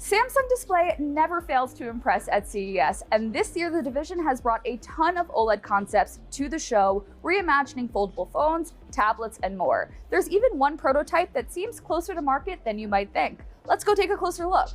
Samsung Display never fails to impress at CES, and this year the division has brought a ton of OLED concepts to the show, reimagining foldable phones, tablets, and more. There's even one prototype that seems closer to market than you might think. Let's go take a closer look.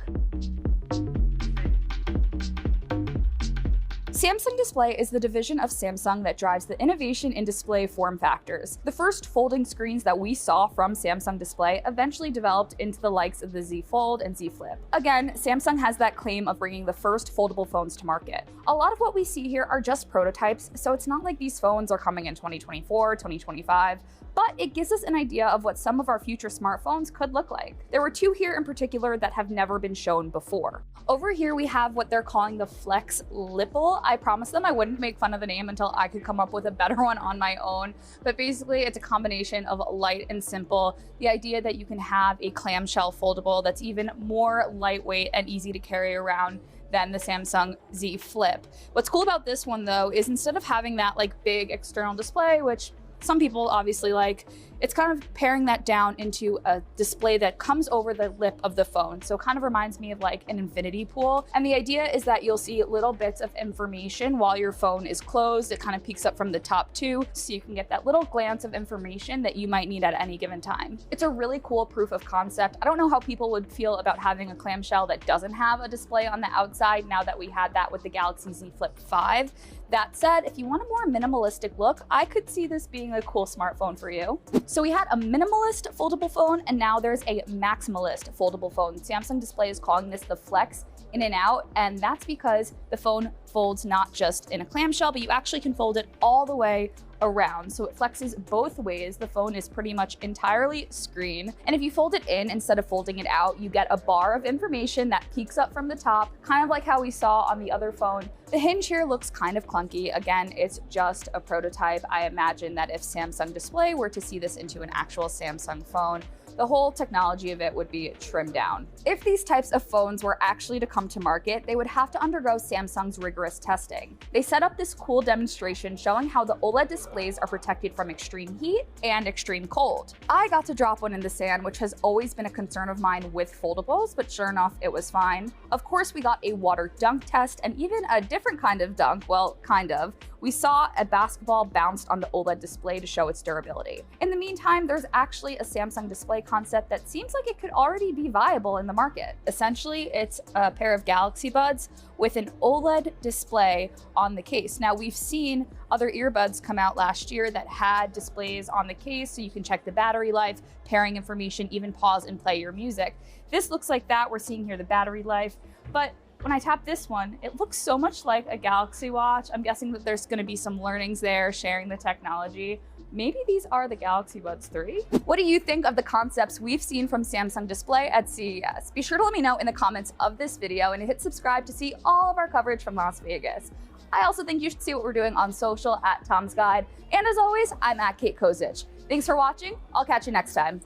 Samsung Display is the division of Samsung that drives the innovation in display form factors. The first folding screens that we saw from Samsung Display eventually developed into the likes of the Z Fold and Z Flip. Again, Samsung has that claim of bringing the first foldable phones to market. A lot of what we see here are just prototypes, so it's not like these phones are coming in 2024, 2025, but it gives us an idea of what some of our future smartphones could look like. There were two here in particular that have never been shown before. Over here we have what they're calling the Foldable. I promised them I wouldn't make fun of the name until I could come up with a better one on my own, but basically it's a combination of light and simple. The idea that you can have a clamshell foldable that's even more lightweight and easy to carry around than the Samsung Z Flip. What's cool about this one though is instead of having that like big external display, which some people obviously like, it's kind of paring that down into a display that comes over the lip of the phone. So it kind of reminds me of like an infinity pool. And the idea is that you'll see little bits of information while your phone is closed. It kind of peeks up from the top too, so you can get that little glance of information that you might need at any given time. It's a really cool proof of concept. I don't know how people would feel about having a clamshell that doesn't have a display on the outside now that we had that with the Galaxy Z Flip 5. That said, if you want a more minimalistic look, I could see this being a cool smartphone for you. So we had a minimalist foldable phone, and now there's a maximalist foldable phone. Samsung Display is calling this the Flex in and out, and that's because the phone folds not just in a clamshell, but you actually can fold it all the way around. So it flexes both ways. The phone is pretty much entirely screen. And if you fold it in instead of folding it out, you get a bar of information that peeks up from the top, kind of like how we saw on the other phone. The hinge here looks kind of clunky. Again, it's just a prototype. I imagine that if Samsung Display were to see this into an actual Samsung phone, the whole technology of it would be trimmed down. If these types of phones were actually to come to market, they would have to undergo Samsung's rigorous testing. They set up this cool demonstration showing how the OLED displays are protected from extreme heat and extreme cold. I got to drop one in the sand, which has always been a concern of mine with foldables, but sure enough, it was fine. Of course, we got a water dunk test and even a different kind of dunk, well, kind of. We saw a basketball bounced on the OLED display to show its durability. In the meantime, there's actually a Samsung Display concept that seems like it could already be viable in the market. Essentially, it's a pair of Galaxy Buds with an OLED display on the case. Now, we've seen other earbuds come out last year that had displays on the case, so you can check the battery life, pairing information, even pause and play your music. This looks like that. We're seeing here the battery life, but when I tap this one, it looks so much like a Galaxy Watch. I'm guessing that there's gonna be some learnings there, sharing the technology. Maybe these are the Galaxy Buds 3? What do you think of the concepts we've seen from Samsung Display at CES? Be sure to let me know in the comments of this video and hit subscribe to see all of our coverage from Las Vegas. I also think you should see what we're doing on social at Tom's Guide. And as always, I'm at Kate Kozich. Thanks for watching. I'll catch you next time.